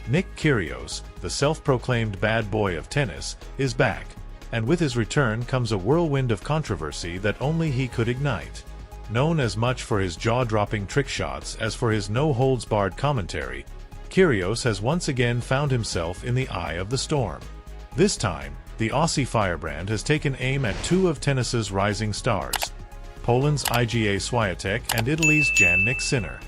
Nick Kyrgios, the self-proclaimed bad boy of tennis, is back, and with his return comes a whirlwind of controversy that only he could ignite. Known as much for his jaw-dropping trick shots as for his no-holds-barred commentary, Kyrgios has once again found himself in the eye of the storm. This time, the Aussie firebrand has taken aim at two of tennis's rising stars, Poland's Iga Swiatek and Italy's Jannik Sinner.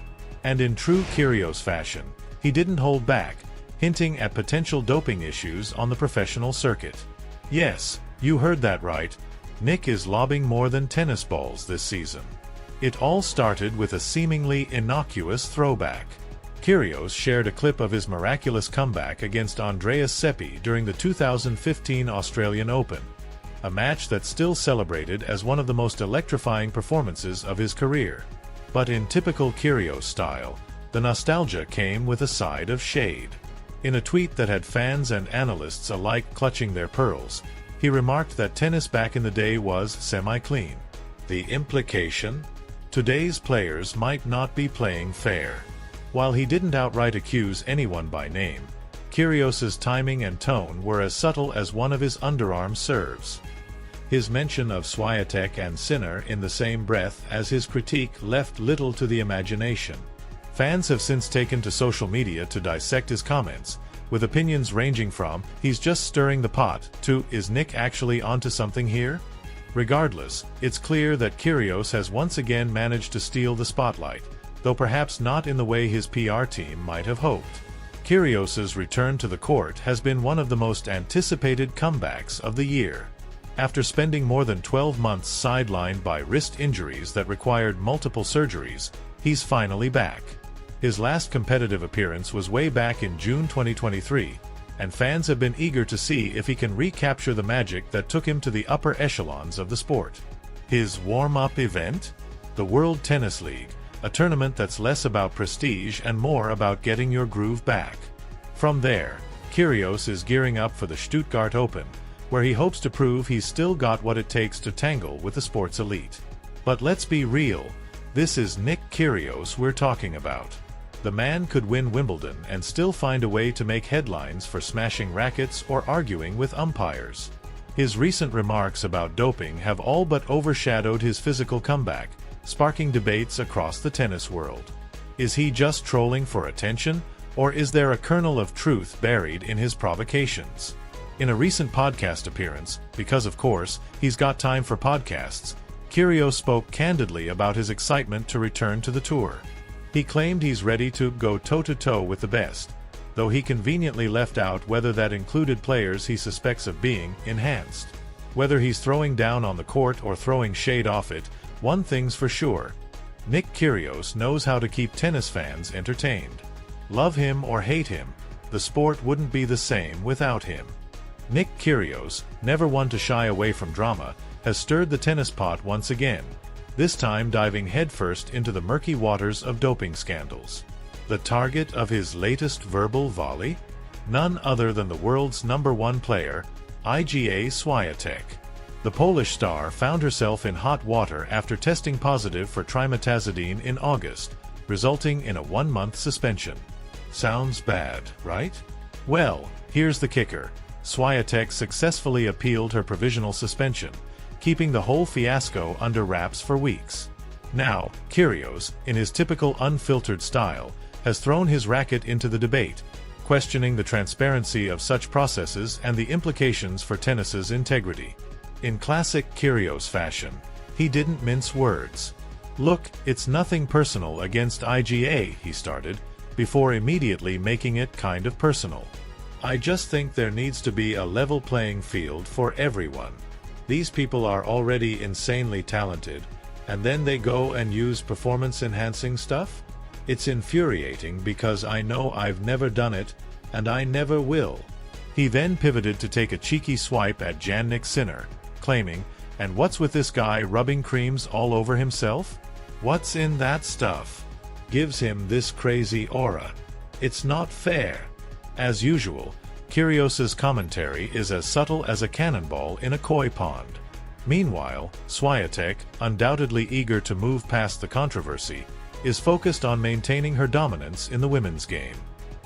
And in true Kyrgios fashion, he didn't hold back, hinting at potential doping issues on the professional circuit. Yes, you heard that right. Nick is lobbing more than tennis balls this season. It all started with a seemingly innocuous throwback. Kyrgios shared a clip of his miraculous comeback against Andreas Seppi during the 2015 Australian Open, a match that's still celebrated as one of the most electrifying performances of his career. But in typical Kyrgios style, the nostalgia came with a side of shade. In a tweet that had fans and analysts alike clutching their pearls, he remarked that tennis back in the day was semi-clean. The implication? Today's players might not be playing fair. While he didn't outright accuse anyone by name, Kyrgios's timing and tone were as subtle as one of his underarm serves. His mention of Swiatek and Sinner in the same breath as his critique left little to the imagination. Fans have since taken to social media to dissect his comments, with opinions ranging from "he's just stirring the pot" to "is Nick actually onto something here?" Regardless, it's clear that Kyrgios has once again managed to steal the spotlight, though perhaps not in the way his PR team might have hoped. Kyrgios's return to the court has been one of the most anticipated comebacks of the year. After spending more than 12 months sidelined by wrist injuries that required multiple surgeries, he's finally back. His last competitive appearance was way back in June 2023, and fans have been eager to see if he can recapture the magic that took him to the upper echelons of the sport. His warm-up event? The World Tennis League, a tournament that's less about prestige and more about getting your groove back. From there, Kyrgios is gearing up for the Stuttgart Open, where he hopes to prove he's still got what it takes to tangle with the sport's elite. But let's be real, this is Nick Kyrgios we're talking about. The man could win Wimbledon and still find a way to make headlines for smashing rackets or arguing with umpires. His recent remarks about doping have all but overshadowed his physical comeback, sparking debates across the tennis world. Is he just trolling for attention, or is there a kernel of truth buried in his provocations? In a recent podcast appearance, because of course, he's got time for podcasts, Kyrgios spoke candidly about his excitement to return to the tour. He claimed he's ready to go toe-to-toe with the best, though he conveniently left out whether that included players he suspects of being enhanced. Whether he's throwing down on the court or throwing shade off it, one thing's for sure: Nick Kyrgios knows how to keep tennis fans entertained. Love him or hate him, the sport wouldn't be the same without him. Nick Kyrgios, never one to shy away from drama, has stirred the tennis pot once again, this time diving headfirst into the murky waters of doping scandals. The target of his latest verbal volley? None other than the world's #1 player, Iga Swiatek. The Polish star found herself in hot water after testing positive for trimetazidine in August, resulting in a 1-month suspension. Sounds bad, right? Well, here's the kicker. Swiatek successfully appealed her provisional suspension, keeping the whole fiasco under wraps for weeks. Now, Kyrgios, in his typical unfiltered style, has thrown his racket into the debate, questioning the transparency of such processes and the implications for tennis's integrity. In classic Kyrgios fashion, he didn't mince words. "Look, it's nothing personal against Iga," he started, before immediately making it kind of personal. "I just think there needs to be a level playing field for everyone. These people are already insanely talented, and then they go and use performance-enhancing stuff? It's infuriating because I know I've never done it, and I never will." He then pivoted to take a cheeky swipe at Jannik Sinner, claiming, "And what's with this guy rubbing creams all over himself? What's in that stuff? Gives him this crazy aura. It's not fair." As usual, Kyrgios's commentary is as subtle as a cannonball in a koi pond. Meanwhile, Swiatek, undoubtedly eager to move past the controversy, is focused on maintaining her dominance in the women's game.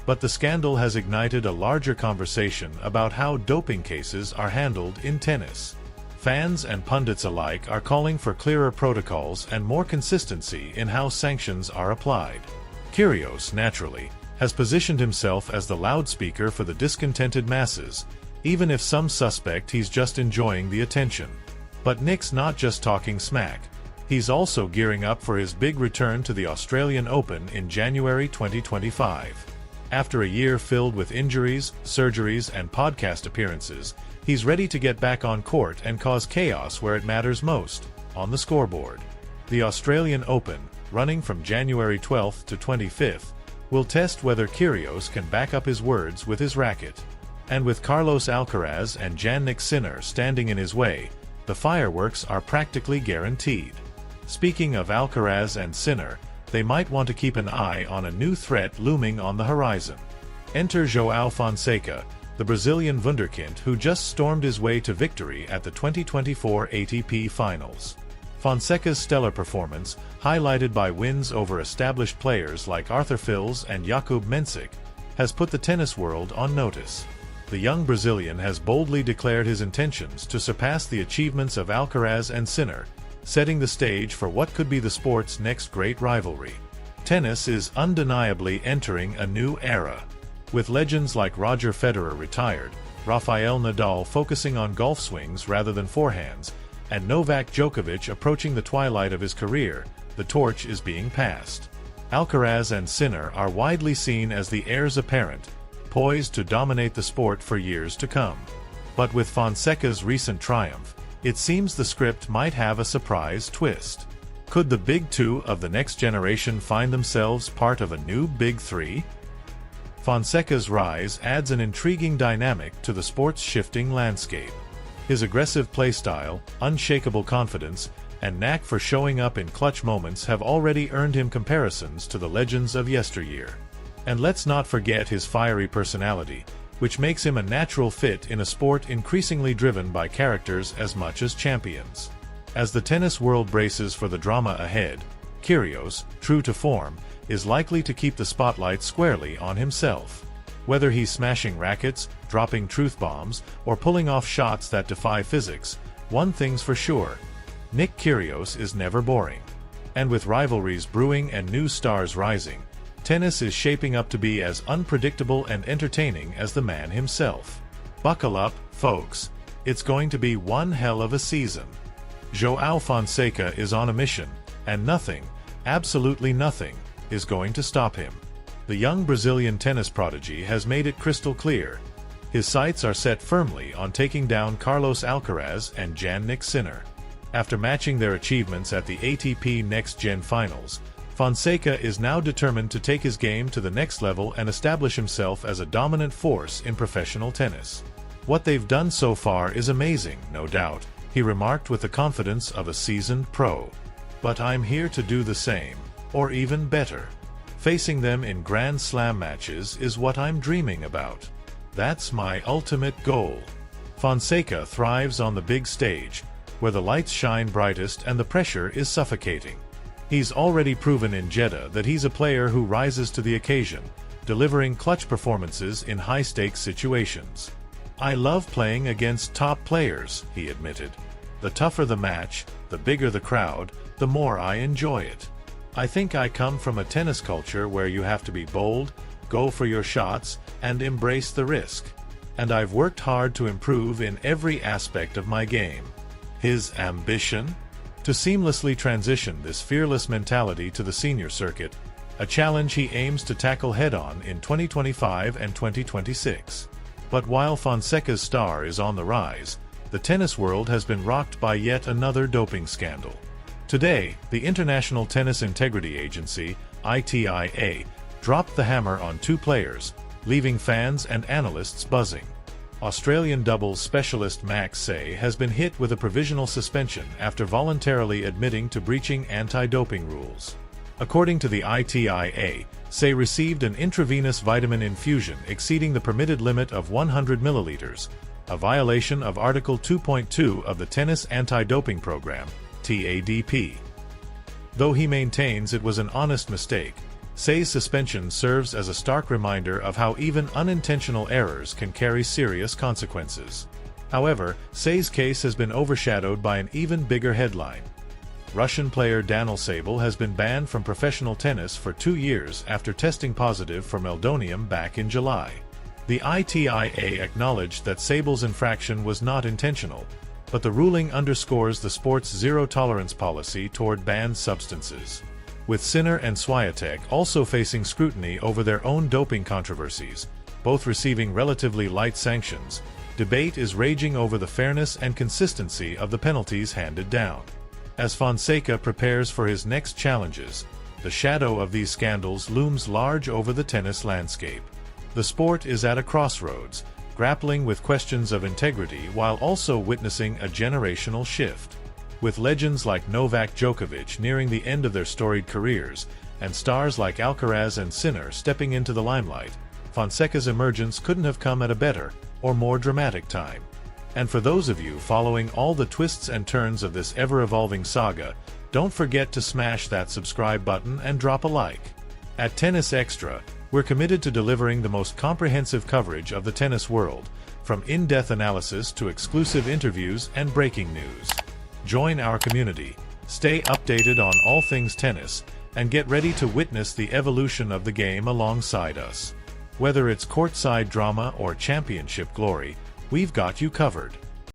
But the scandal has ignited a larger conversation about how doping cases are handled in tennis. Fans and pundits alike are calling for clearer protocols and more consistency in how sanctions are applied. Kyrgios, naturally, has positioned himself as the loudspeaker for the discontented masses, even if some suspect he's just enjoying the attention. But Nick's not just talking smack. He's also gearing up for his big return to the Australian Open in January 2025. After a year filled with injuries, surgeries, and podcast appearances, he's ready to get back on court and cause chaos where it matters most, on the scoreboard. The Australian Open, running from January 12th to 25th, will test whether Kyrgios can back up his words with his racket. And with Carlos Alcaraz and Jannik standing in his way, the fireworks are practically guaranteed. Speaking of Alcaraz and Sinner, they might want to keep an eye on a new threat looming on the horizon. Enter João Fonseca, the Brazilian wunderkind who just stormed his way to victory at the 2024 ATP Finals. Fonseca's stellar performance, highlighted by wins over established players like Arthur Fils and Jakub Mensik, has put the tennis world on notice. The young Brazilian has boldly declared his intentions to surpass the achievements of Alcaraz and Sinner, setting the stage for what could be the sport's next great rivalry. Tennis is undeniably entering a new era. With legends like Roger Federer retired, Rafael Nadal focusing on golf swings rather than forehands, and Novak Djokovic approaching the twilight of his career, the torch is being passed. Alcaraz and Sinner are widely seen as the heirs apparent, poised to dominate the sport for years to come. But with Fonseca's recent triumph, it seems the script might have a surprise twist. Could the big two of the next generation find themselves part of a new big three? Fonseca's rise adds an intriguing dynamic to the sport's shifting landscape. His aggressive playstyle, unshakable confidence, and knack for showing up in clutch moments have already earned him comparisons to the legends of yesteryear. And let's not forget his fiery personality, which makes him a natural fit in a sport increasingly driven by characters as much as champions. As the tennis world braces for the drama ahead, Kyrgios, true to form, is likely to keep the spotlight squarely on himself. Whether he's smashing rackets, dropping truth bombs, or pulling off shots that defy physics, one thing's for sure: Nick Kyrgios is never boring. And with rivalries brewing and new stars rising, tennis is shaping up to be as unpredictable and entertaining as the man himself. Buckle up, folks. It's going to be one hell of a season. João Fonseca is on a mission, and nothing, absolutely nothing, is going to stop him. The young Brazilian tennis prodigy has made it crystal clear. His sights are set firmly on taking down Carlos Alcaraz and Jannik Sinner. After matching their achievements at the ATP Next Gen Finals, Fonseca is now determined to take his game to the next level and establish himself as a dominant force in professional tennis. What they've done so far is amazing, no doubt, he remarked with the confidence of a seasoned pro. But I'm here to do the same, or even better. Facing them in Grand Slam matches is what I'm dreaming about. That's my ultimate goal. Fonseca thrives on the big stage, where the lights shine brightest and the pressure is suffocating. He's already proven in Jeddah that he's a player who rises to the occasion, delivering clutch performances in high-stakes situations. I love playing against top players, he admitted. The tougher the match, the bigger the crowd, the more I enjoy it. I think I come from a tennis culture where you have to be bold, go for your shots, and embrace the risk. And I've worked hard to improve in every aspect of my game. His ambition? To seamlessly transition this fearless mentality to the senior circuit, a challenge he aims to tackle head-on in 2025 and 2026. But while Fonseca's star is on the rise, the tennis world has been rocked by yet another doping scandal. Today, the International Tennis Integrity Agency, ITIA, dropped the hammer on two players, leaving fans and analysts buzzing. Australian doubles specialist Max Psei has been hit with a provisional suspension after voluntarily admitting to breaching anti-doping rules. According to the ITIA, Psei received an intravenous vitamin infusion exceeding the permitted limit of 100 milliliters, a violation of Article 2.2 of the Tennis Anti-Doping Program, TADP. Though he maintains it was an honest mistake, Psei's suspension serves as a stark reminder of how even unintentional errors can carry serious consequences. However, Psei's case has been overshadowed by an even bigger headline. Russian player Danil Sabel has been banned from professional tennis for 2 years after testing positive for meldonium back in July. The ITIA acknowledged that Sabel's infraction was not intentional, but the ruling underscores the sport's zero-tolerance policy toward banned substances. With Sinner and Swiatek also facing scrutiny over their own doping controversies, both receiving relatively light sanctions, debate is raging over the fairness and consistency of the penalties handed down. As Fonseca prepares for his next challenges, the shadow of these scandals looms large over the tennis landscape. The sport is at a crossroads, grappling with questions of integrity while also witnessing a generational shift. With legends like Novak Djokovic nearing the end of their storied careers, and stars like Alcaraz and Sinner stepping into the limelight, Fonseca's emergence couldn't have come at a better or more dramatic time. And for those of you following all the twists and turns of this ever-evolving saga, don't forget to smash that subscribe button and drop a like. At Tennis Extra, we're committed to delivering the most comprehensive coverage of the tennis world, from in-depth analysis to exclusive interviews and breaking news. Join our community, stay updated on all things tennis, and get ready to witness the evolution of the game alongside us. Whether it's courtside drama or championship glory, we've got you covered.